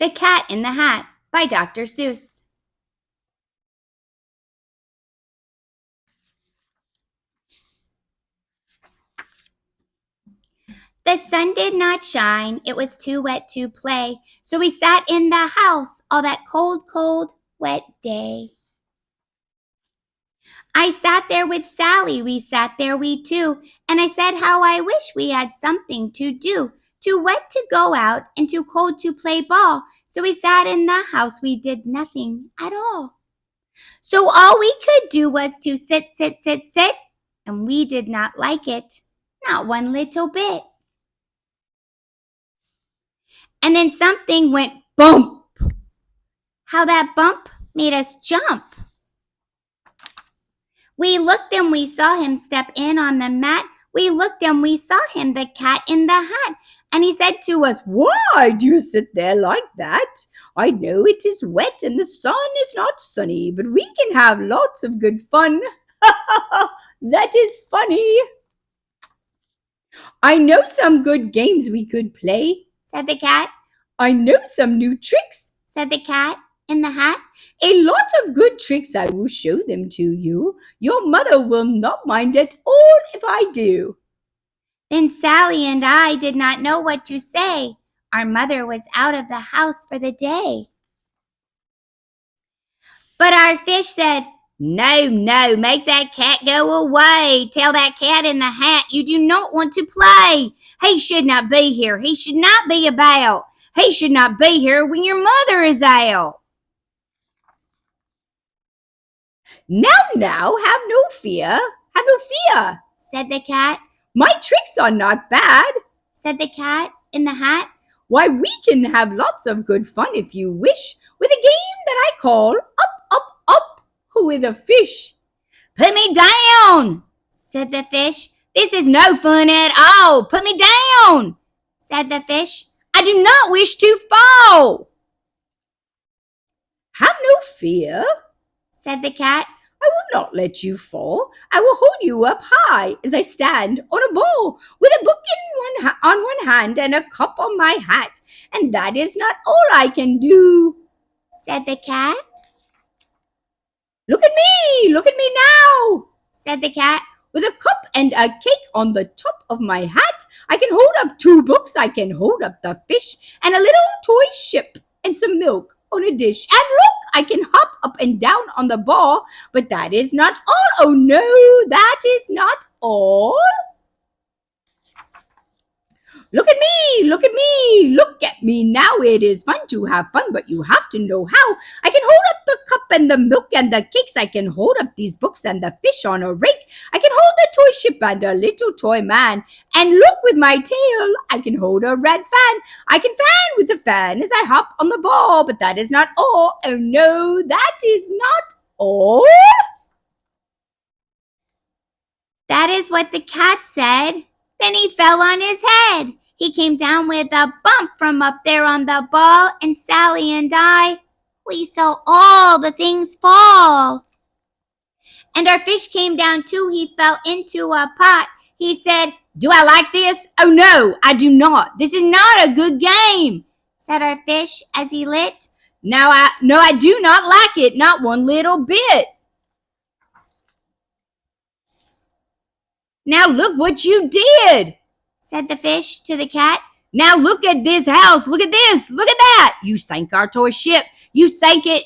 The Cat in the Hat by Dr. Seuss. The sun did not shine, it was too wet to play, so we sat in the house all that cold, cold, wet day. I sat there with Sally, we sat there we two, and I said how I wish we had something to do. Too wet to go out and too cold to play ball, so we sat in the house, we did nothing at all. So all we could do was to sit, sit, sit, sit, and we did not like it, not one little bit. And then something went bump. How that bump made us jump. We looked and we saw him step in on the mat. We looked and we saw him, the cat in the hat. And he said to us, "Why do you sit there like that? I know it is wet and the sun is not sunny, but we can have lots of good fun." That is funny. "I know some good games we could play," said the cat. "I know some new tricks," said the cat in the hat. "A lot of good tricks, I will show them to you. Your mother will not mind at all if I do." Then Sally and I did not know what to say. Our mother was out of the house for the day. But our fish said, "No, no, make that cat go away. Tell that cat in the hat you do not want to play. He should not be here. He should not be about. He should not be here when your mother is out." Now, have no fear, said the cat. "My tricks are not bad," said the cat in the hat. "Why, we can have lots of good fun if you wish, with a game that I call Up, Up, Up with a Fish." "Put me down," said the fish. "This is no fun at all. Put me down," said the fish. "I do not wish to fall." "Have no fear," said the cat. "I will not let you fall. I will hold you up high as I stand on a ball, with a book on one hand and a cup on my hat. And that is not all I can do," said the cat. Look at me now," said the cat. "With a cup and a cake on the top of my hat, I can hold up 2 books, I can hold up the fish, and a little toy ship, and some milk on a dish. And look, I can hop up and down on the ball, but that is not all. Oh no, that is not all. Look at me, look at me now. It is fun to have fun, but you have to know how. I can hold up the cup and the milk and the cakes. I can hold up these books and the fish on a rake. I can hold the toy ship and a little toy man. And look, with my tail, I can hold a red fan. I can fan with the fan as I hop on the ball, but that is not all. Oh no, that is not all." That is what the cat said. Then he fell on his head. He came down with a bump from up there on the ball, and Sally and I, we saw all the things fall. And our fish came down too. He fell into a pot. He said, "Do I like this? Oh no, I do not. This is not a good game," said our fish as he lit. No, I do not like it, not one little bit." "Now look what you did," said the fish to the cat. "Now look at this house. Look at this. Look at that. You sank our toy ship. You sank it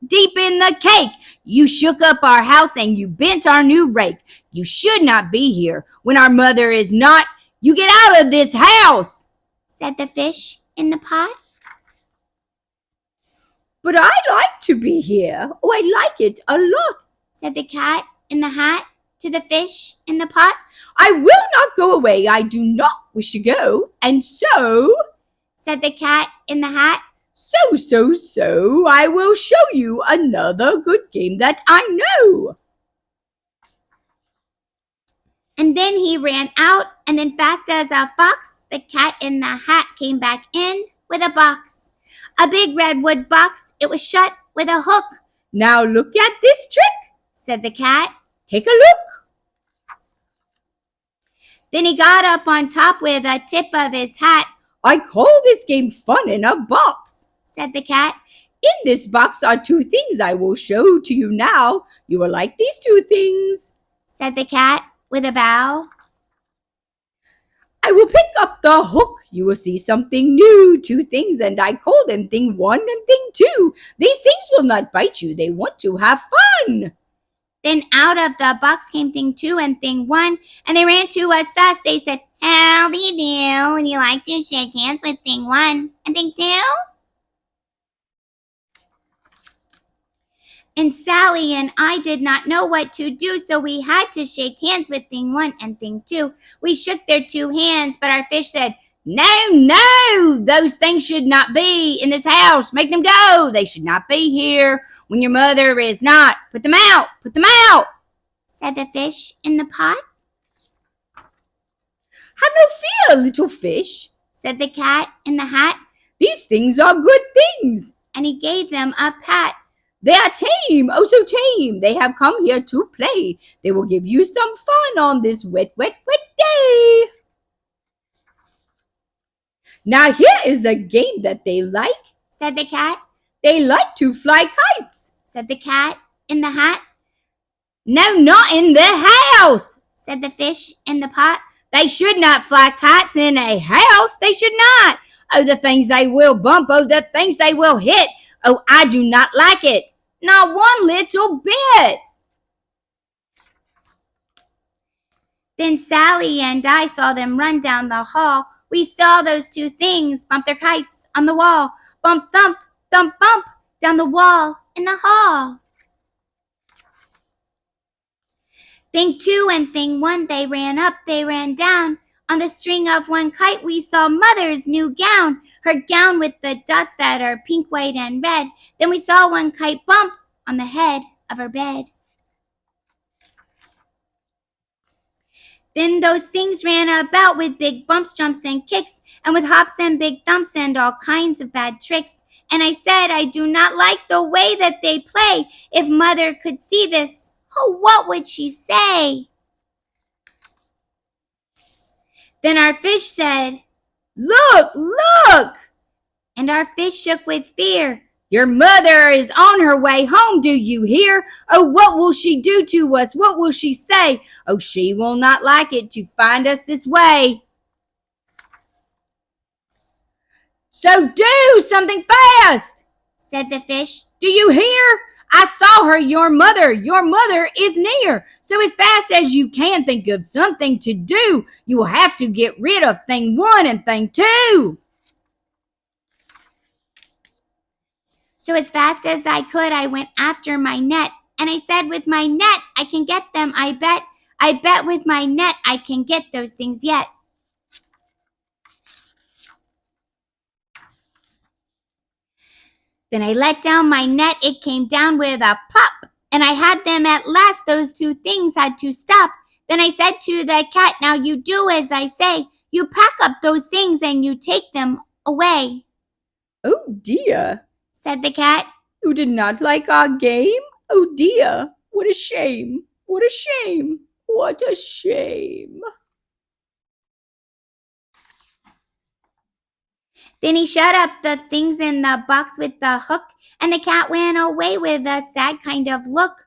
deep in the cake. You shook up our house and you bent our new rake. You should not be here when our mother is not. You get out of this house," said the fish in the pot. "But I like to be here. Oh, I like it a lot," said the cat in the hat to the fish in the pot. "I will not go away. I do not wish to go. And so," said the cat in the hat, So, I will show you another good game that I know." And then he ran out, and then fast as a fox, the cat in the hat came back in with a box. A big redwood box. It was shut with a hook. "Now look at this trick," said the cat. "Take a look." Then he got up on top with a tip of his hat. "I call this game Fun in a Box," said the cat. In this box are 2 things I will show to you now. You will like these 2 things, said the cat with a bow. I will pick up the hook. You will see something new. 2 things, and I call them thing 1 and thing 2. These things will not bite you. They want to have fun. Then out of the box came thing 2 and thing 1, and they ran to us fast. They said, how do you do? Would you like to shake hands with thing 1 and thing 2? And Sally and I did not know what to do, so we had to shake hands with thing 1 and thing 2. We shook their 2 hands, but our fish said, no, those things should not be in this house. Make them go. They should not be here when your mother is not. Put them out, said the fish in the pot. Have no fear, little fish, said the cat in the hat. These things are good things. And he gave them a pat. They are tame, oh so tame. They have come here to play. They will give you some fun on this wet day. Now here is a game that they like, said the cat. They like to fly kites, said the cat in the hat. No, not in the house, said the fish in the pot. They should not fly kites in a house. They should not. Oh, the things they will bump. Oh, the things they will hit. Oh, I do not like it. Not one little bit. Then Sally and I saw them run down the hall. We saw those 2 things bump their kites on the wall. Bump, thump, thump, bump down the wall in the hall. Thing 2 and thing 1, they ran up, they ran down. On the string of one kite, we saw Mother's new gown, her gown with the dots that are pink, white, and red. Then we saw one kite bump on the head of her bed. Then those things ran about with big bumps, jumps, and kicks, and with hops and big thumps and all kinds of bad tricks. And I said, I do not like the way that they play. If Mother could see this, oh, what would she say? Then our fish said, look, look! And our fish shook with fear. Your mother is on her way home, do you hear? Oh, what will she do to us? What will she say? Oh, she will not like it to find us this way. So do something fast, said the fish. Do you hear? I saw her, your mother is near. So as fast as you can, think of something to do. You will have to get rid of thing 1 and thing 2. So as fast as I could, I went after my net. And I said, with my net, I can get them, I bet. I bet with my net, I can get those things yet. Then I let down my net, it came down with a plop, and I had them at last. Those 2 things had to stop. Then I said to the cat, now you do as I say. You pack up those things and you take them away. Oh dear, said the cat. You did not like our game? Oh dear, what a shame, what a shame, what a shame. Then he shut up the things in the box with the hook, and the cat went away with a sad kind of look.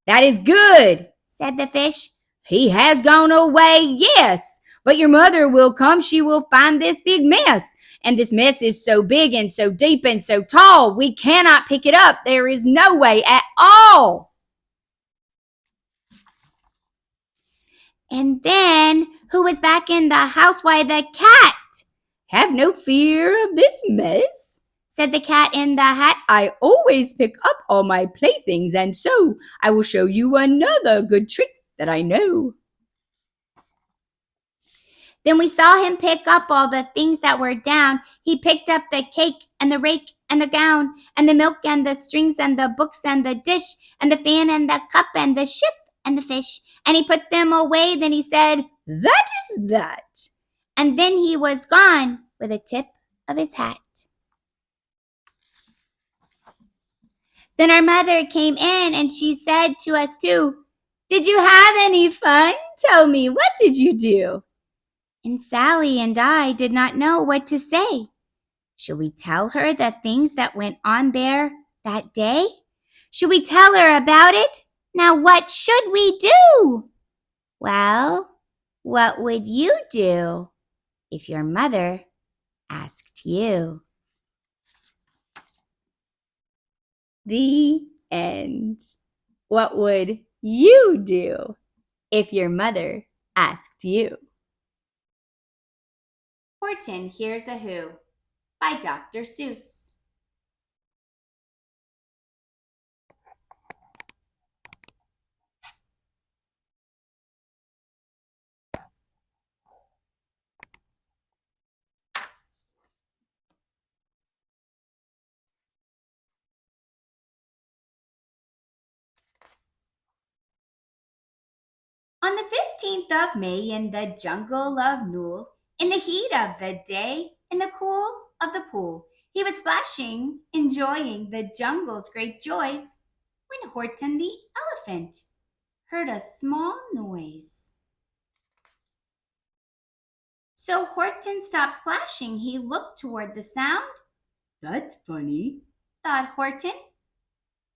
That is good, said the fish. He has gone away, yes, but your mother will come. She will find this big mess, and this mess is so big and so deep and so tall, we cannot pick it up. There is no way at all. And then, who was back in the house? Why, the cat. Have no fear of this mess, said the cat in the hat. I always pick up all my playthings, and so I will show you another good trick that I know. Then we saw him pick up all the things that were down. He picked up the cake and the rake and the gown and the milk and the strings and the books and the dish and the fan and the cup and the ship and the fish. And he put them away. Then he said, that is that. And then he was gone with a tip of his hat. Then our mother came in and she said to us too, did you have any fun? Tell me, what did you do? And Sally and I did not know what to say. Should we tell her the things that went on there that day? Should we tell her about it? Now, what should we do? Well, what would you do if your mother asked you? The end. What would you do if your mother asked you? Horton Hears a Who by Dr. Seuss. On the 15th of May, in the jungle of Nool, in the heat of the day, in the cool of the pool, he was splashing, enjoying the jungle's great joys, when Horton the elephant heard a small noise. So Horton stopped splashing. He looked toward the sound. That's funny. Thought Horton.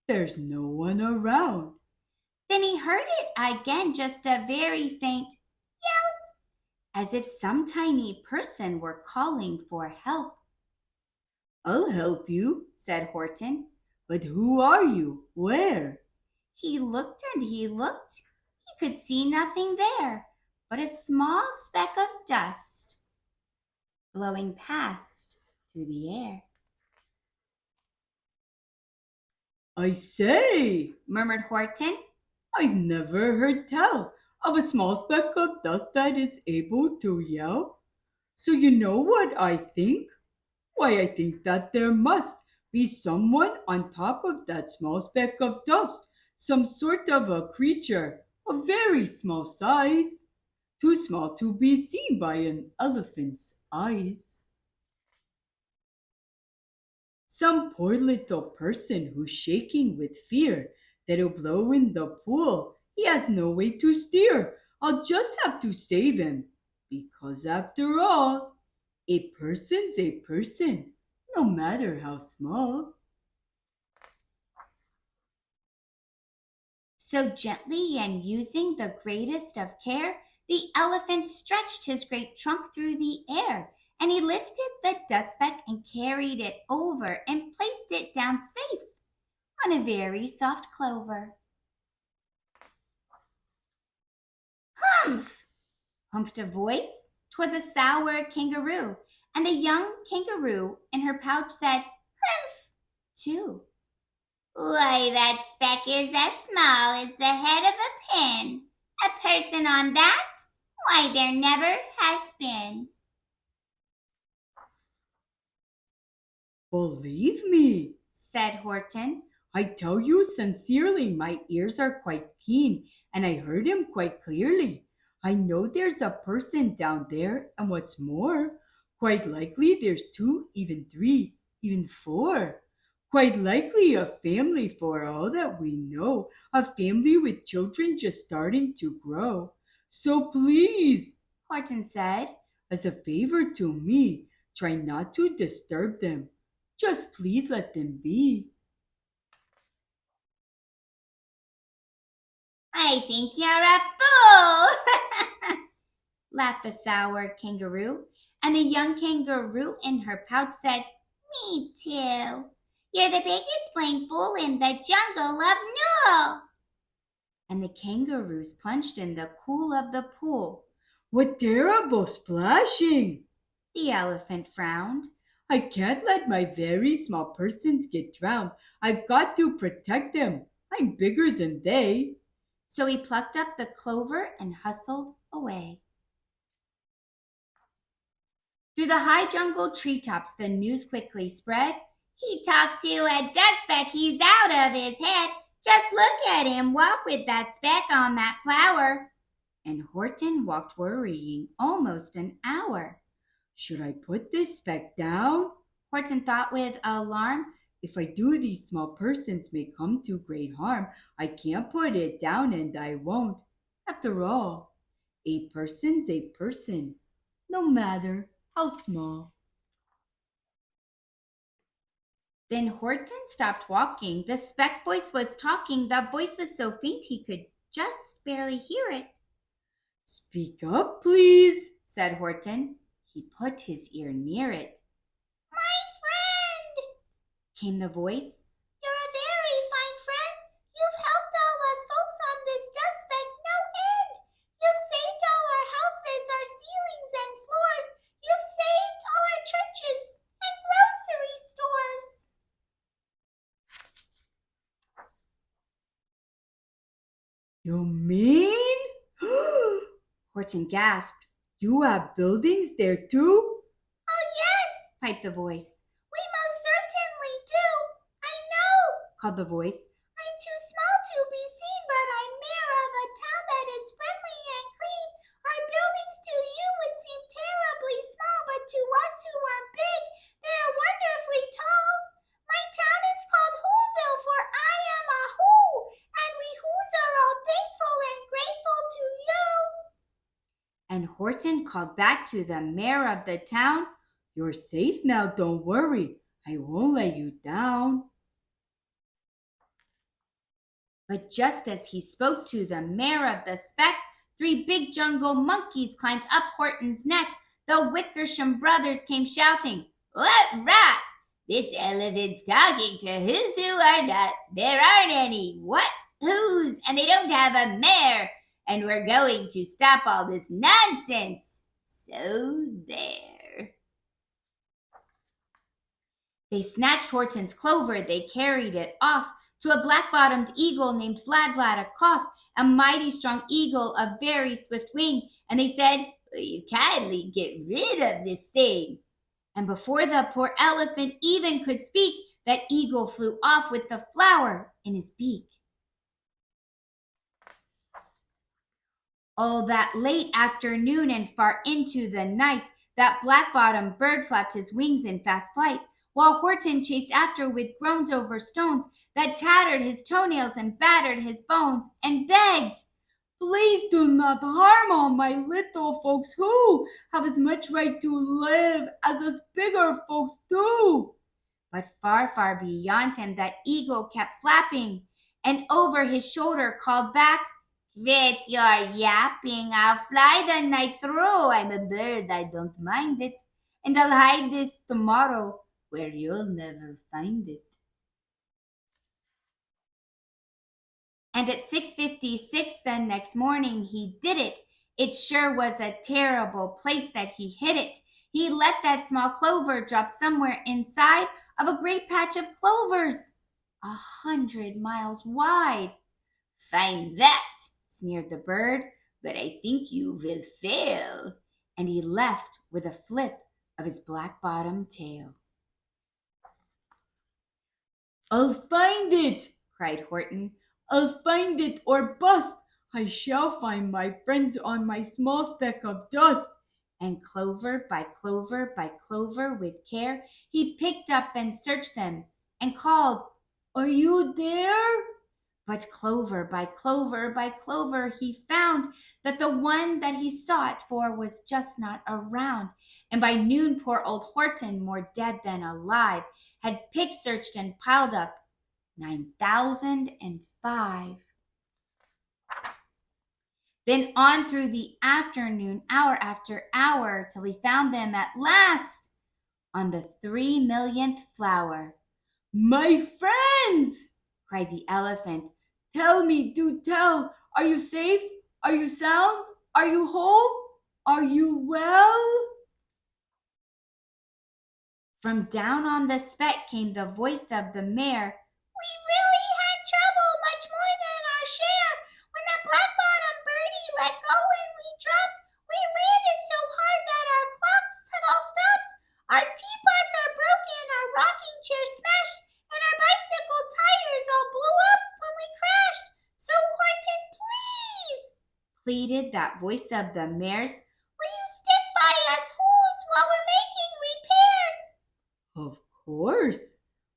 There's no one around. Then he heard it again, just a very faint yelp, as if some tiny person were calling for help. I'll help you, said Horton. but who are you? Where? He looked and he looked. He could see nothing there but a small speck of dust blowing past through the air. I say, murmured Horton. I've never heard tell of a small speck of dust that is able to yell. So you know what I think? Why, I think that there must be someone on top of that small speck of dust, some sort of a creature of very small size, too small to be seen by an elephant's eyes. Some poor little person who's shaking with fear that'll blow in the pool. He has no way to steer. I'll just have to save him. Because after all, a person's a person, no matter how small. So gently and using the greatest of care, the elephant stretched his great trunk through the air, and he lifted the dust speck and carried it over and placed it down safe on a very soft clover. Humph! Humphed a voice. 'Twas a sour kangaroo, and the young kangaroo in her pouch said, Humph! too. Why, that speck is as small as the head of a pin. A person on that? Why, there never has been. Believe me, said Horton. I tell you sincerely, my ears are quite keen, and I heard him quite clearly. I know there's a person down there, and what's more, quite likely there's two, even three, even four. Quite likely a family for all that we know, a family with children just starting to grow. So please, Horton said, as a favor to me, try not to disturb them. Just please let them be. I think you're a fool, laughed the sour kangaroo. And the young kangaroo in her pouch said, Me too. You're the biggest blind fool in the jungle of Nool. And the kangaroos plunged in the cool of the pool. What terrible splashing! The elephant frowned. I can't let my very small persons get drowned. I've got to protect them. I'm bigger than they. So he plucked up the clover and hustled away. Through the high jungle treetops, the news quickly spread. He talks to a dust speck, he's out of his head. Just look at him walk with that speck on that flower. And Horton walked worrying almost an hour. Should I put this speck down? Horton thought with alarm. If I do, these small persons may come to great harm. I can't put it down, and I won't. After all, a person's a person, no matter how small. Then Horton stopped walking. The speck voice was talking. The voice was so faint he could just barely hear it. "Speak up, please," said Horton. He put his ear near it. My friend, came the voice. You're a very fine friend. You've helped all us folks on this dust speck no end. You've saved all our houses, our ceilings and floors. You've saved all our churches and grocery stores. "You mean?" Horton gasped. "You have buildings there too?" Oh, yes, piped the voice. We most certainly do. I know, called the voice. I'm too small to be seen, but I'm mayor of a town that is friendly and clean. Our buildings to you would seem terribly small, but to us who are big, they are wonderfully tall. My town is called Whoville, for I am a Who, and we Whos are all thankful and grateful to you. And Horton called back to the mayor of the town, "You're safe now, don't worry. I won't let you down." But just as he spoke to the mayor of the speck, 3 big jungle monkeys climbed up Horton's neck. The Wickersham brothers came shouting, "What rot! This elephant's talking to who's who are not. There aren't any what who's, and they don't have a mayor. And we're going to stop all this nonsense. So there." They snatched Horton's clover. They carried it off to a black-bottomed eagle named Vlad, a mighty strong eagle of very swift wing. And they said, "Will you kindly get rid of this thing?" And before the poor elephant even could speak, that eagle flew off with the flower in his beak. All that late afternoon and far into the night, that black-bottomed bird flapped his wings in fast flight, while Horton chased after with groans over stones that tattered his toenails and battered his bones, and begged, "Please do not harm all my little folks who have as much right to live as us bigger folks do." But far, far beyond him, that eagle kept flapping, and over his shoulder called back, "Quit your yapping, I'll fly the night through. I'm a bird, I don't mind it, and I'll hide this tomorrow where you'll never find it." And at 6:56 the next morning he did it. It sure was a terrible place that he hid it. He let that small clover drop somewhere inside of a great patch of clovers, 100 miles wide. "Find that," sneered the bird, "but I think you will fail." And he left with a flip of his black-bottomed tail. "I'll find it," cried Horton. "I'll find it or bust. I shall find my friends on my small speck of dust." And clover by clover by clover, with care, he picked up and searched them and called, "Are you there?" But clover by clover by clover, he found that the one that he sought for was just not around. And by noon, poor old Horton, more dead than alive, had picked, searched, and piled up 9,005. Then on through the afternoon, hour after hour, till he found them at last on the 3,000,000th flower. "My friends!" cried the elephant. "Tell me, do tell, are you safe? Are you sound? Are you whole? Are you well?" From down on the speck came the voice of the mayor. We really had trouble, much more than our share. When that black-bottomed birdie let go and we dropped, we landed so hard that our clocks have all stopped. Our teapots are broken, our rocking chair smashed, and our bicycle tires all blew up when we crashed. So Horton, please, pleaded that voice of the mayor's, will you stick by us Whos while we're making repairs? "Of course,"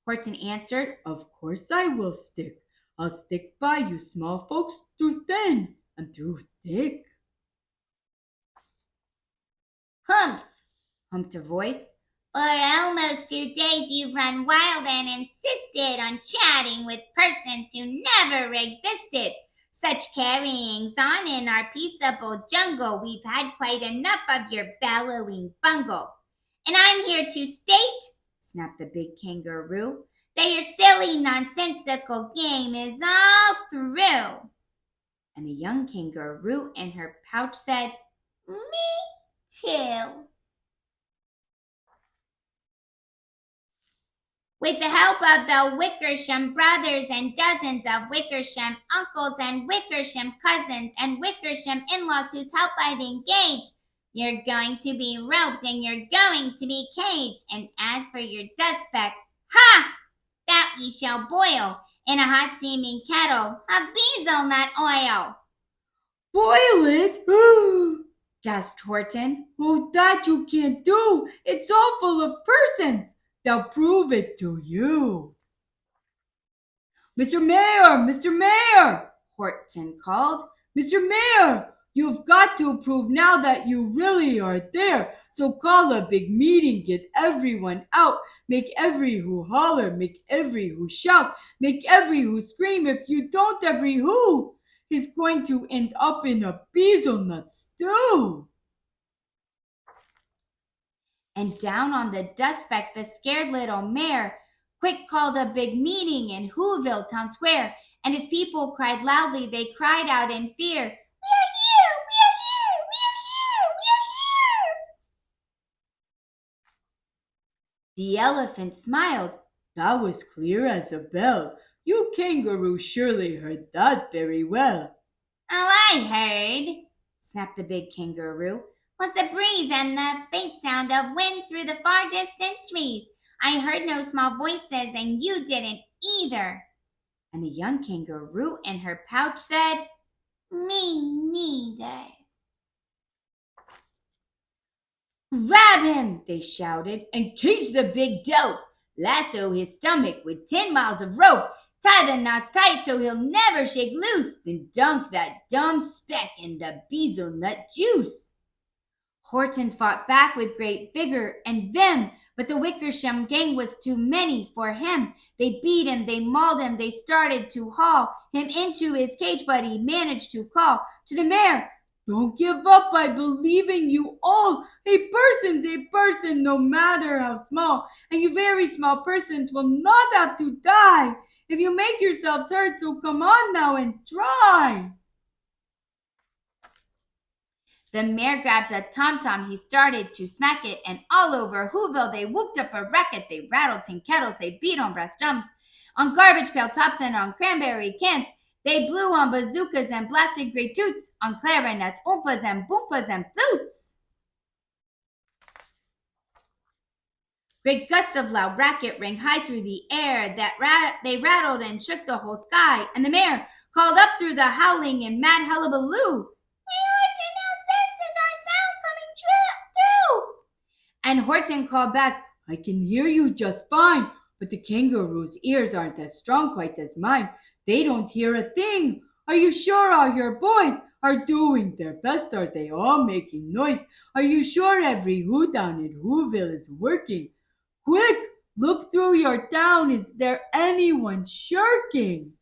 Horton answered. "Of course I will stick. I'll stick by you small folks through thin and through thick." "Humph," humped a voice. For almost 2 days you've run wild and insisted on chatting with persons who never existed. Such carryings on in our peaceable jungle, we've had quite enough of your bellowing bungle. And I'm here to state, snapped the big kangaroo, that your silly nonsensical game is all through. And the young kangaroo in her pouch said, Me too. With the help of the Wickersham brothers and dozens of Wickersham uncles and Wickersham cousins and Wickersham in-laws whose help I've engaged, you're going to be roped and you're going to be caged. And as for your dust speck, ha! That ye shall boil in a hot steaming kettle of hazelnut oil. Boil it? gasped Horton. Oh, that you can't do. It's all full of persons. They'll prove it to you. Mr. Mayor, Mr. Mayor, Horton called. Mr. Mayor, you've got to prove now that you really are there. So call a big meeting, get everyone out, make every who holler, make every who shout, make every who scream. If you don't every who, he's going to end up in a hazelnut stew. And down on the dust speck, the scared little mayor quick called a big meeting in Whoville Town Square, and his people cried loudly. They cried out in fear, "We're here! We're here! We're here! We're here!" The elephant smiled. That was clear as a bell. You kangaroo surely heard that very well. All I heard, snapped the big kangaroo, was the breeze and the faint sound of wind through the far distant trees. I heard no small voices, and you didn't either. And the young kangaroo in her pouch said, Me neither. "Grab him," they shouted, "and cage the big dope. Lasso his stomach with 10 miles of rope. Tie the knots tight so he'll never shake loose. Then dunk that dumb speck in the hazelnut juice." Horton fought back with great vigor and vim, but the Wickersham gang was too many for him. They beat him, they mauled him, they started to haul him into his cage, but he managed to call to the mayor, "Don't give up, I believe in you all. A person, no matter how small, and you very small persons will not have to die if you make yourselves heard, so come on now and try." The mayor grabbed a tom-tom, he started to smack it, and all over Whoville they whooped up a racket. They rattled tin kettles, they beat on brass drums, on garbage pail tops and on cranberry cans. They blew on bazookas and blasted great toots, on clarinets, oompas and boompas and flutes. Great gusts of loud racket rang high through the air, they rattled and shook the whole sky, and the mayor called up through the howling in mad hullabaloo, and Horton called back, "I can hear you just fine, but the kangaroo's ears aren't as strong quite as mine. They don't hear a thing. Are you sure all your boys are doing their best? Are they all making noise? Are you sure every who down in Whoville is working? Quick, look through your town. Is there anyone shirking?"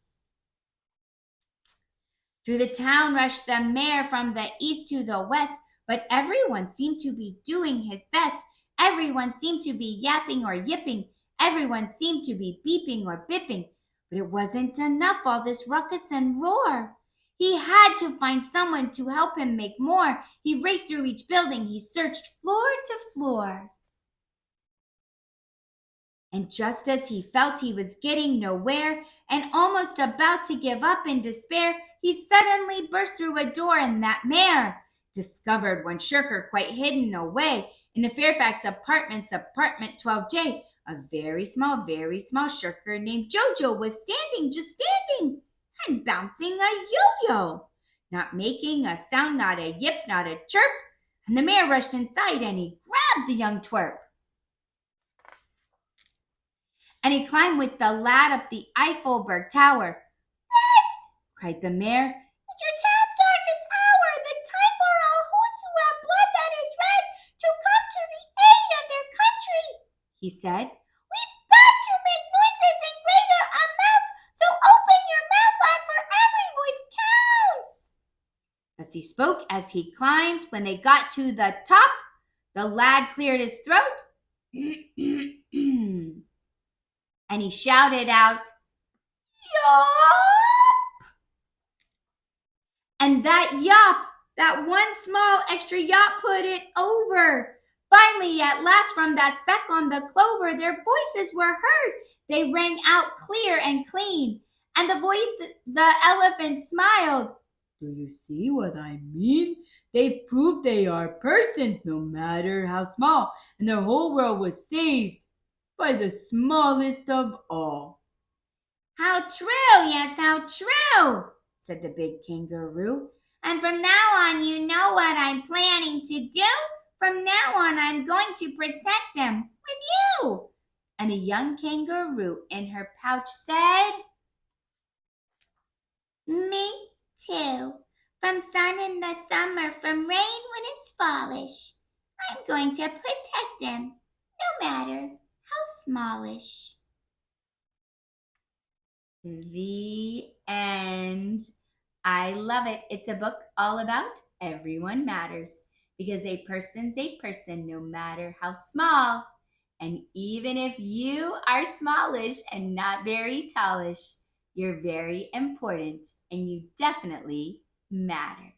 Through the town rushed the mayor from the east to the west, but everyone seemed to be doing his best. Everyone seemed to be yapping or yipping. Everyone seemed to be beeping or bipping. But it wasn't enough, all this ruckus and roar. He had to find someone to help him make more. He raced through each building. He searched floor to floor. And just as he felt he was getting nowhere and almost about to give up in despair, he suddenly burst through a door, and that mayor discovered one shirker quite hidden away in the Fairfax Apartments, apartment 12J. A very small shirker named Jojo was just standing, and bouncing a yo-yo, not making a sound, not a yip, not a chirp. And the mayor rushed inside, and he grabbed the young twerp. And he climbed with the lad up the Eiffelberg Tower. "This," cried the mayor, "is your town's darkest hour, the time for all who's who have blood that is red to come to the aid of their country. he said. We've got to make noises in greater amounts, so open your mouth wide for every voice counts. Thus he spoke as he climbed. When they got to the top, the lad cleared his throat and he shouted out, "Yop!" And that one small extra yop put it over. Finally, at last, from that speck on the clover, their voices were heard. They rang out clear and clean. And the elephant smiled. Do you see what I mean? They've proved they are persons, no matter how small, and their whole world was saved by the smallest of all. How true, yes, how true, said the big kangaroo. And from now on, you know what I'm planning to do. From now on, I'm going to protect them with you. And a young kangaroo in her pouch said, Me too. From sun in the summer, from rain when it's fallish. I'm going to protect them, no matter how smallish. The end. I love it. It's a book all about everyone matters, because a person's a person no matter how small. And even if you are smallish and not very tallish, you're very important and you definitely matter.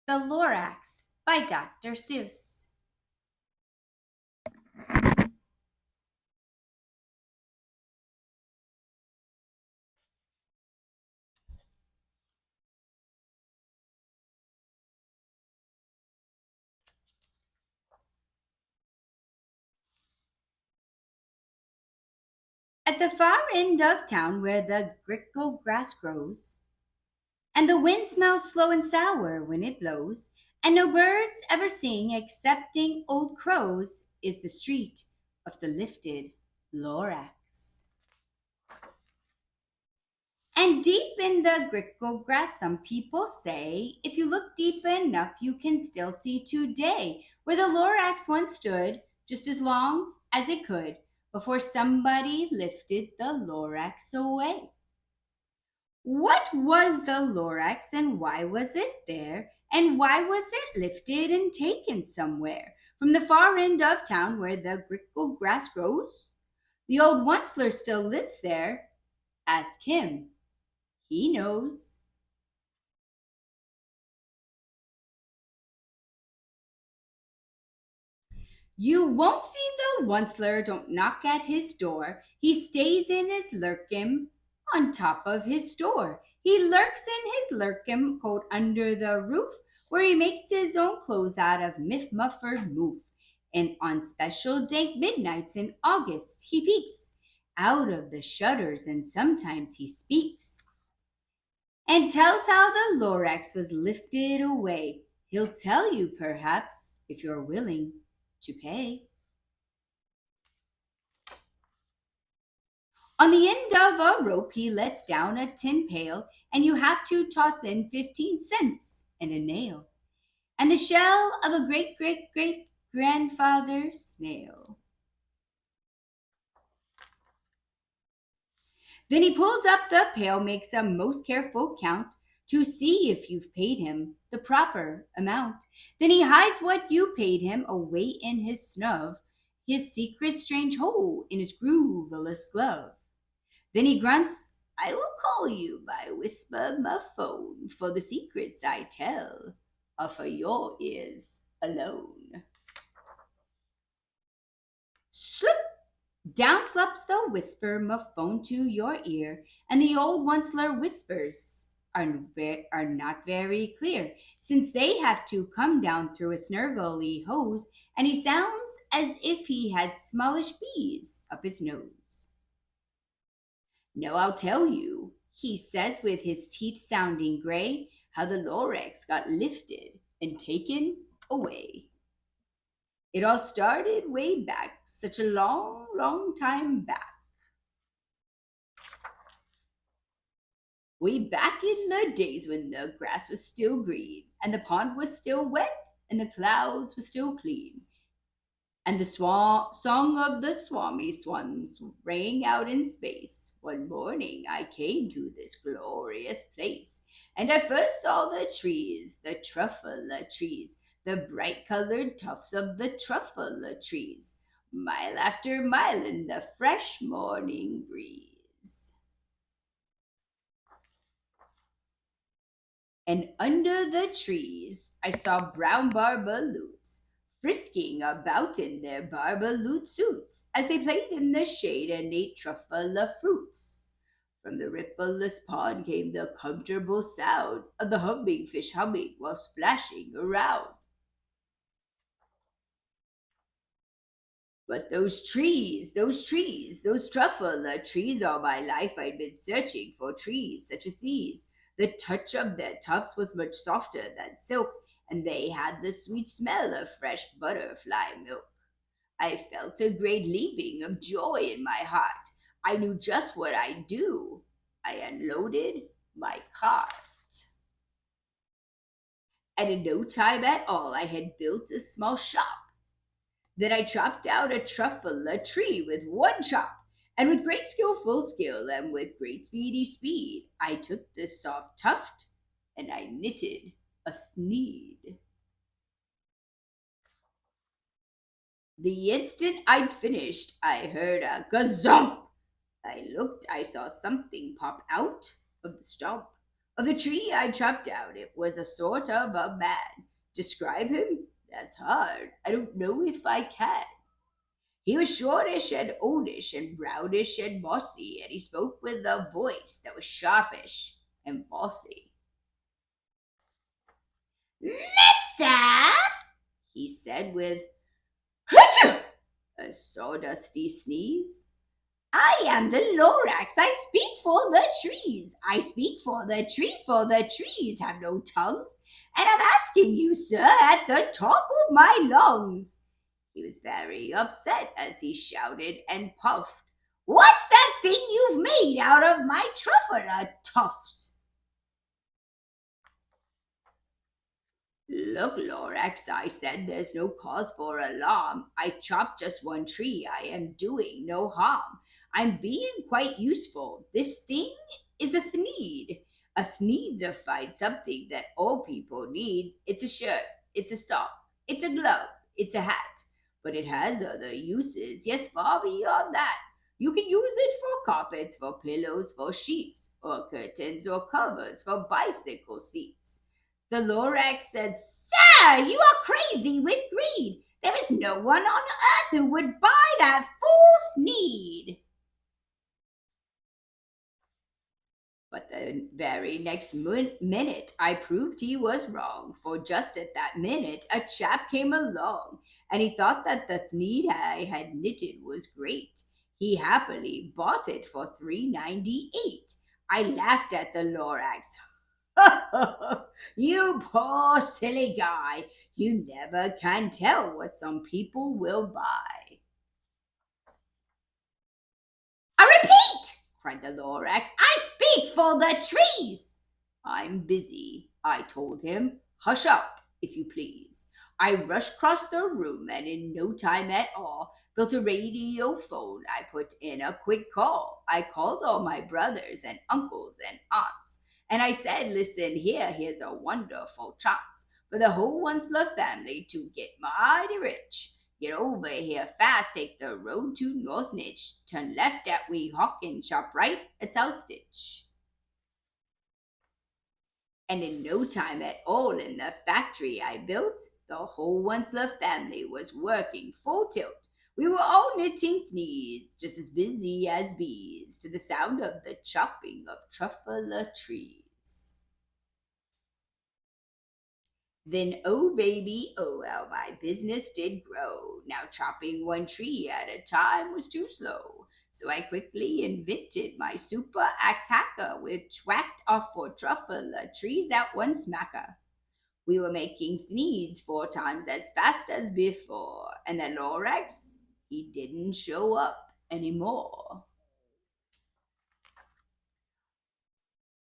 The Lorax by Dr. Seuss. At the far end of town where the grickle grass grows, and the wind smells slow and sour when it blows, and no birds ever sing excepting old crows, is the street of the lifted Lorax. And deep in the grickle grass, some people say, if you look deep enough, you can still see today where the Lorax once stood, just as long as it could, before somebody lifted the Lorax away. What was the Lorax and why was it there? And why was it lifted and taken somewhere? From the far end of town where the grickle grass grows? The old Onceler still lives there. Ask him. He knows. You won't see the Onceler, don't knock at his door. He stays in his lurkin on top of his store. He lurks in his lurkin coat under the roof, where he makes his own clothes out of muffered moof. And on special dank midnights in August, he peeks out of the shutters and sometimes he speaks and tells how the Lorax was lifted away. He'll tell you, perhaps, if you're willing to pay. On the end of a rope, he lets down a tin pail, and you have to toss in 15 cents and a nail, and the shell of a great grandfather snail. Then he pulls up the pail, makes a most careful count to see if you've paid him the proper amount. Then he hides what you paid him away in his snub, his secret strange hole in his grooveless glove. Then he grunts, I will call you by whisper my phone, for the secrets I tell are for your ears alone. Slip! Down slips the whisper phone to your ear, and the old Onceler whispers are not very clear, since they have to come down through a snurgly hose, and he sounds as if he had smallish bees up his nose. No, I'll tell you, he says with his teeth sounding gray, how the Lorax got lifted and taken away. It all started way back, such a long time back. Way back in the days when the grass was still green, and the pond was still wet, and the clouds were still clean. And the song of the Swami swans rang out in space. One morning I came to this glorious place, and I first saw the trees, the truffle trees, the bright colored tufts of the truffle trees, mile after mile in the fresh morning breeze. And under the trees I saw brown barbaloots frisking about in their barbaloot suits as they played in the shade and ate truffle fruits. From the rippleless pond came the comfortable sound of the humming fish humming while splashing around. But those truffle trees all my life I'd been searching for trees such as these. The touch of their tufts was much softer than silk, and they had the sweet smell of fresh butterfly milk. I felt a great leaping of joy in my heart. I knew just what I'd do. I unloaded my cart. And in no time at all, I had built a small shop. Then I chopped out a truffle tree with one chop, and with great skillful skill and with great speedy speed, I took the soft tuft and I knitted a thneed. The instant I'd finished, I heard a gazump. I looked, I saw something pop out of the stump of the tree I chopped out. It was a sort of a man. Describe him? That's hard. I don't know if I can. He was shortish and oldish and brownish and mossy, and he spoke with a voice that was sharpish and bossy. Mister, He said with "Achoo!" a sawdusty sneeze. I am the Lorax. I speak for the trees. I speak for the trees, for the trees have no tongues. And I'm asking you, sir, at the top of my lungs. He was very upset as he shouted and puffed. What's that thing you've made out of my truffle tufts? Look, Lorax, I said, there's no cause for alarm. I chopped just one tree. I am doing no harm. I'm being quite useful. This thing is a thneed. A thneed's a fine something that all people need. It's a shirt, it's a sock, it's a glove, it's a hat. But it has other uses, yes, far beyond that. You can use it for carpets, for pillows, for sheets, or curtains or covers, for bicycle seats. The Lorax said, Sir, you are crazy with greed. There is no one on earth who would buy that fourth need. But the very next minute, I proved he was wrong, for just at that minute, a chap came along, and he thought that the thneed I had knitted was great. He happily bought it for $3.98. I laughed at the Lorax. You poor silly guy. You never can tell what some people will buy. I repeat, cried the Lorax, I speak for the trees. I'm busy, I told him. Hush up, if you please. I rushed across the room and in no time at all built a radio phone. I put in a quick call. I called all my brothers and uncles and aunts. And I said, listen here, here's a wonderful chance for the whole Once-Love family to get mighty rich. Get over here fast, take the road to North Nitch. Turn left at Weehawken, shop right at South Stitch. And in no time at all in the factory I built, the whole Once-Love family was working full tilt. We were all knitting thneeds, just as busy as bees, to the sound of the chopping of truffle trees. Then, oh baby, oh how my business did grow. Now chopping one tree at a time was too slow. So I quickly invented my super axe hacker, which whacked off 4 truffle trees at one smacker. We were making thneeds 4 times as fast as before, and the Lorax, he didn't show up anymore.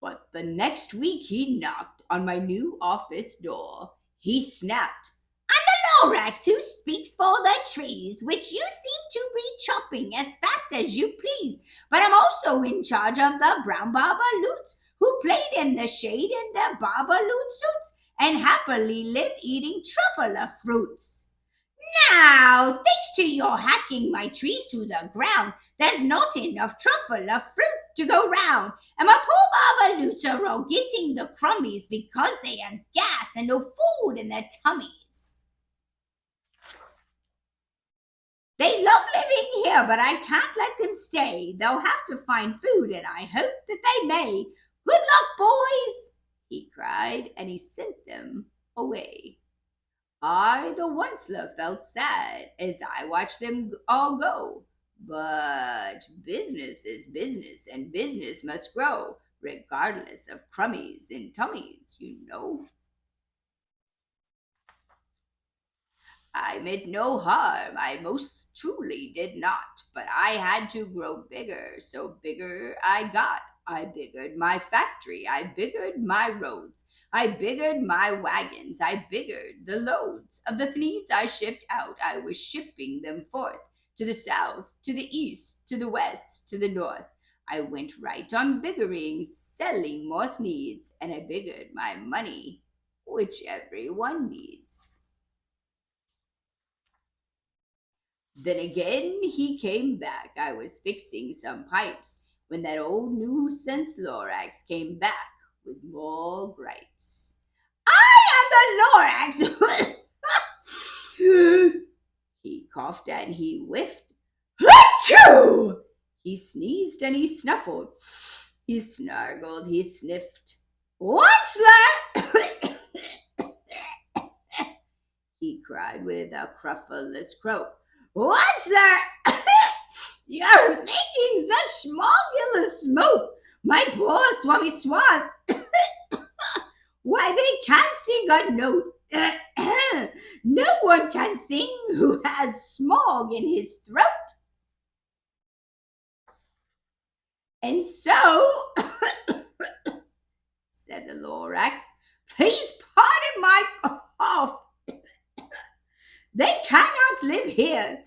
But the next week he knocked on my new office door. He snapped, I'm Lorax who speaks for the trees, which you seem to be chopping as fast as you please. But I'm also in charge of the brown Babaloots, who played in the shade in their Babaloot suits and happily lived eating truffle fruits. Now, thanks to your hacking my trees to the ground, there's not enough truffle fruit to go round. And my poor Babaloots are all getting the crummies because they have gas and no food in their tummies. They love living here, but I can't let them stay. They'll have to find food, and I hope that they may. Good luck, boys, he cried, and he sent them away. I, the onceler, felt sad as I watched them all go. But business is business, and business must grow, regardless of crummies and tummies, you know. I meant no harm, I most truly did not, but I had to grow bigger, so bigger I got. I biggered my factory, I biggered my roads, I biggered my wagons, I biggered the loads of the things I shipped out. I was shipping them forth to the south, to the east, to the west, to the north. I went right on biggering, selling more needs, and I biggered my money, which everyone needs. Then again he came back. I was fixing some pipes when that old nuisance Lorax came back with more gripes. I am the Lorax! He coughed and he whiffed. Achoo! He sneezed and he snuffled. He snargled, he sniffed. What's that? He cried with a cruffleless croak. What's that? You're making such smogulous smoke. My poor Swami Swan. Why, they can't sing a note. No one can sing who has smog in his throat. And so, said the Lorax, please pardon my cough. They cannot live here,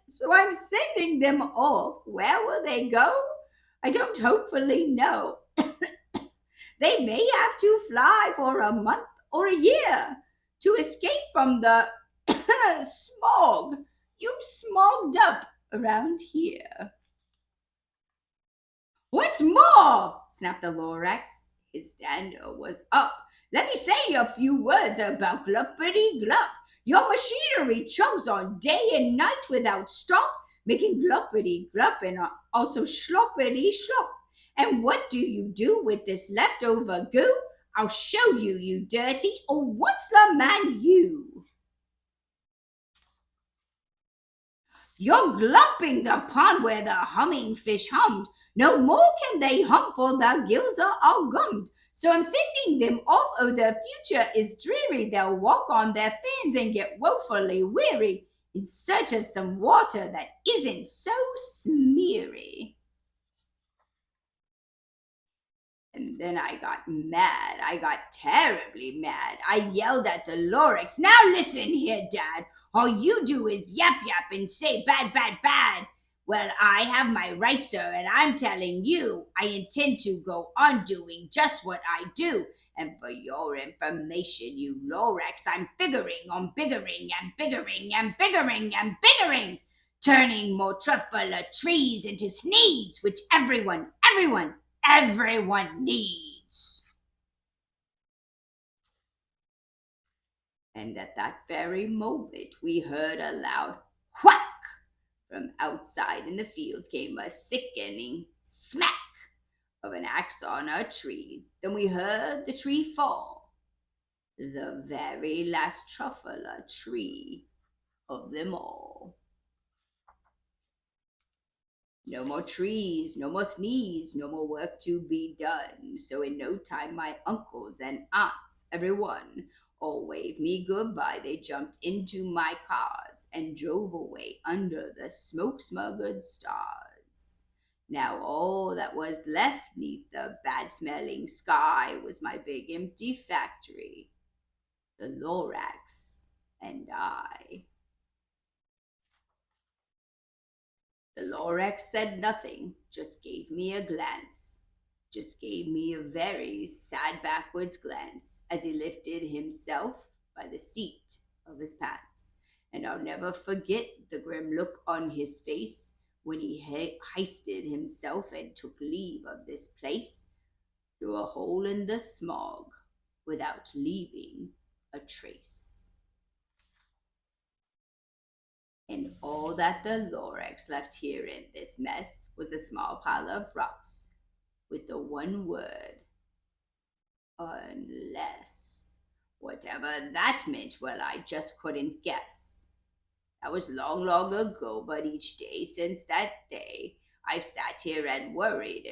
so I'm sending them off. Where will they go? I don't hopefully know. They may have to fly for a month or a year to escape from the smog. You've smogged up around here. What's more, snapped the Lorax. His dander was up. Let me say a few words about Gluppity Glup. Your machinery chugs on day and night without stop, making Gluppity Glup and also Schloppity Schlop. And what do you do with this leftover goo? I'll show you, you dirty old once-la man you. You're glumping the pond where the humming fish hummed. No more can they hum, for the gills are all gummed. So I'm sending them off, oh, the future is dreary. They'll walk on their fins and get woefully weary in search of some water that isn't so smeary. And then I got mad. I got terribly mad. I yelled at the Lorax. Now listen here, Dad. All you do is yap yap and say bad, bad, bad. Well, I have my rights, sir, and I'm telling you, I intend to go on doing just what I do. And for your information, you Lorax, I'm figuring on biggering and biggering and biggering and biggering, turning more truffle trees into sneeds, which everyone needs. And at that very moment, we heard a loud whack. From outside in the fields came a sickening smack of an axe on a tree. Then we heard the tree fall, the very last truffle tree of them all. No more trees, no more sneeze, no more work to be done. So in no time my uncles and aunts, everyone, all waved me goodbye. They jumped into my cars and drove away under the smoke-smuggled stars. Now all that was left neath the bad-smelling sky was my big empty factory, the Lorax and I. The Lorax said nothing, just gave me a glance. Just gave me a very sad backwards glance as he lifted himself by the seat of his pants. And I'll never forget the grim look on his face when he heisted himself and took leave of this place through a hole in the smog without leaving a trace. And all that the Lorax left here in this mess was a small pile of rocks with the one word, unless. Whatever that meant, well, I just couldn't guess. That was long, long ago, but each day since that day, I've sat here and worried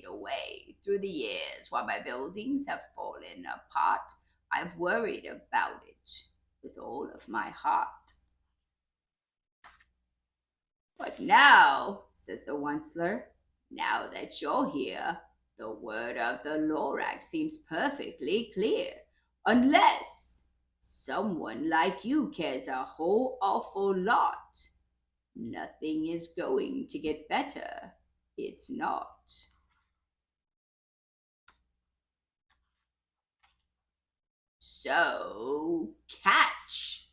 away. Through the years, while my buildings have fallen apart, I've worried about it with all of my heart. But now, says the Onceler, now that you're here, the word of the Lorax seems perfectly clear. Unless someone like you cares a whole awful lot, nothing is going to get better. It's not. So, catch,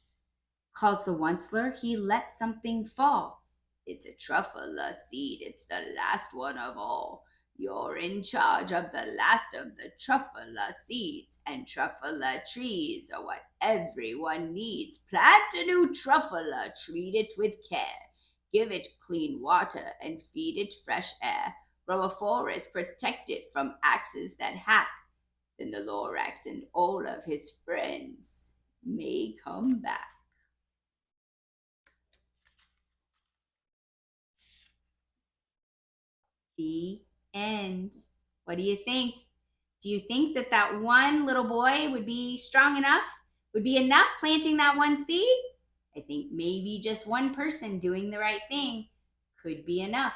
calls the Onceler. He lets something fall. It's a truffle seed. It's the last one of all. You're in charge of the last of the truffle seeds, and truffle trees are what everyone needs. Plant a new truffle, treat it with care. Give it clean water and feed it fresh air. Grow a forest, protect it from axes that hack. Then the Lorax and all of his friends may come back. The end. What do you think? Do you think that that one little boy would be strong enough? Would be enough planting that one seed? I think maybe just one person doing the right thing could be enough.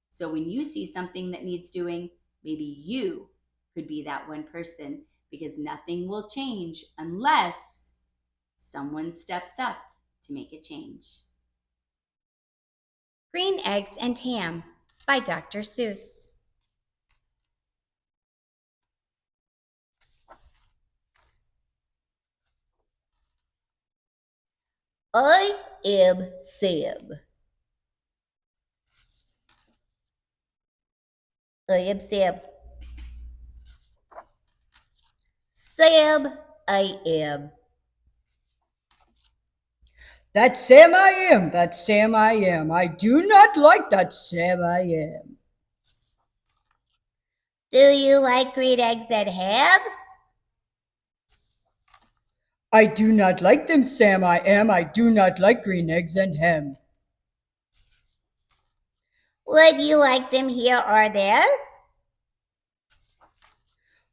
So when you see something that needs doing, maybe you could be that one person, because nothing will change unless someone steps up to make a change. Green Eggs and Ham by Dr. Seuss. I am Sam. I am Sam. Sam, I am. That Sam I am, that Sam I am. I do not like that Sam I am. Do you like green eggs and ham? I do not like them, Sam I am. I do not like green eggs and ham. Would you like them here or there?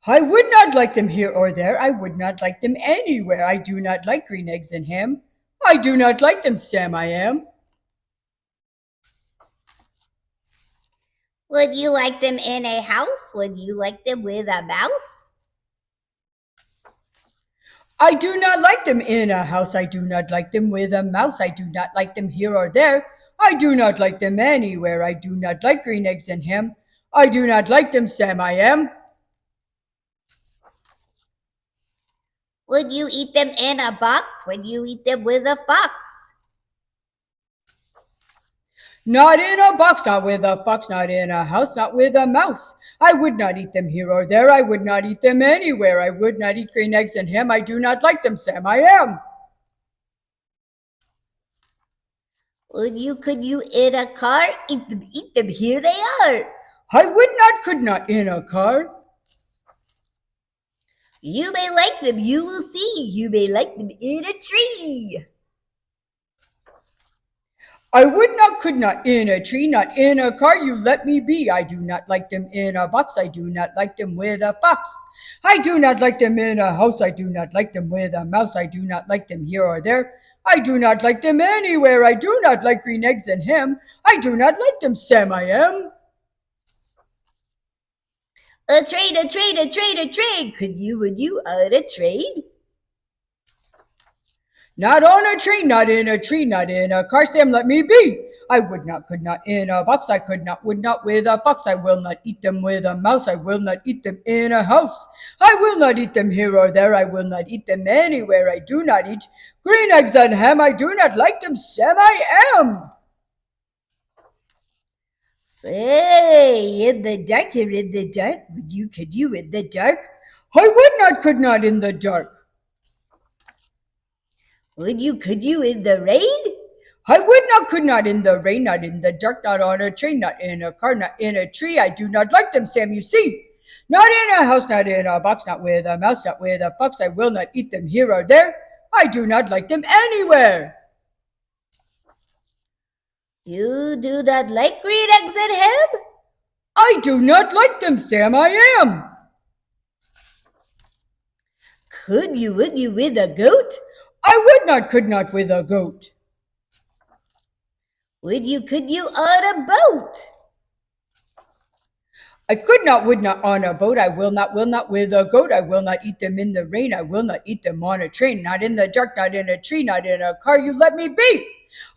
I would not like them here or there. I would not like them anywhere. I do not like green eggs and ham. I do not like them, Sam I am. Would you like them in a house? Would you like them with a mouse? I do not like them in a house. I do not like them with a mouse. I do not like them here or there. I do not like them anywhere. I do not like green eggs and ham. I do not like them, Sam I am. Would you eat them in a box? Would you eat them with a fox? Not in a box, not with a fox, not in a house, not with a mouse. I would not eat them here or there. I would not eat them anywhere. I would not eat green eggs and ham. I do not like them, Sam I am. Could you in a car? Eat them, here they are. I would not, could not in a car. You may like them, you will see. You may like them in a tree. I would not, could not in a tree, not in a car. You let me be. I do not like them in a box. I do not like them with a fox. I do not like them in a house. I do not like them with a mouse. I do not like them here or there. I do not like them anywhere. I do not like green eggs and ham. I do not like them, Sam I am. A trade, a trade, a trade, a trade. Would you own a trade? Not on a train, not in a tree, not in a car, Sam, let me be. I would not, could not, in a box, I could not, would not, with a fox. I will not eat them with a mouse, I will not eat them in a house. I will not eat them here or there, I will not eat them anywhere. I do not eat green eggs and ham, I do not like them, Sam, I am. Say, in the dark, you're in the dark. Could you in the dark? I would not, could not, in the dark. Could you in the rain? I would not, could not, in the rain, not in the dark, not on a train, not in a car, not in a tree. I do not like them, Sam, you see. Not in a house, not in a box, not with a mouse, not with a fox. I will not eat them here or there. I do not like them anywhere. You do not like green eggs and ham? I do not like them, Sam, I am. Would you with a goat? I would not, could not, with a goat. Could you on a boat? I could not, would not, on a boat. I will not, with a goat. I will not eat them in the rain. I will not eat them on a train. Not in the dark, not in a tree, not in a car. You let me be.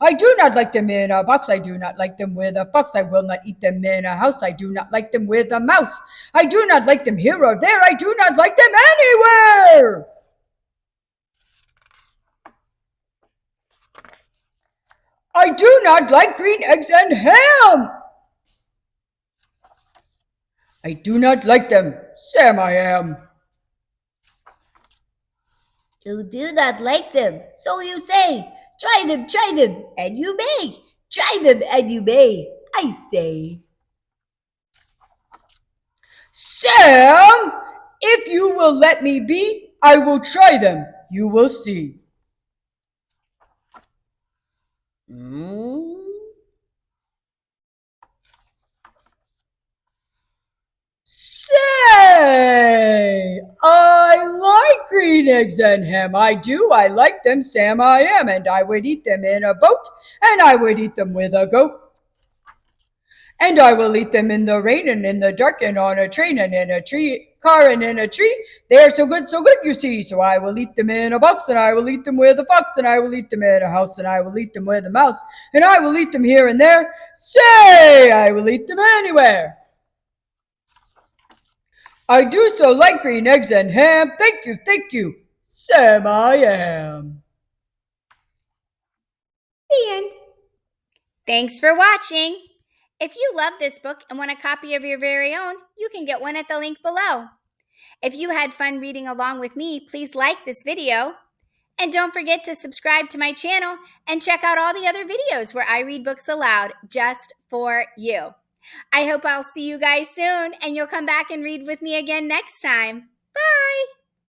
I do not like them in a box. I do not like them with a fox. I will not eat them in a house. I do not like them with a mouse. I do not like them here or there. I do not like them anywhere. I do not like green eggs and ham. I do not like them, Sam, I am. You do not like them, so you say, try them, and you may. Try them, and you may, I say. Sam, if you will let me be, I will try them. You will see. Say, I like green eggs and ham. I do. I like them, Sam, I am. And I would eat them in a boat, and I would eat them with a goat. And I will eat them in the rain and in the dark and on a train and in a tree car and in a tree. They are so good, you see. So I will eat them in a box, and I will eat them with a fox, and I will eat them in a house, and I will eat them with a mouse, and I will eat them here and there. Say, I will eat them anywhere. I do so like green eggs and ham. Thank you, Sam, I am. The end. Thanks for watching. If you love this book and want a copy of your very own, you can get one at the link below. If you had fun reading along with me, please like this video. And don't forget to subscribe to my channel and check out all the other videos where I read books aloud just for you. I hope I'll see you guys soon and you'll come back and read with me again next time.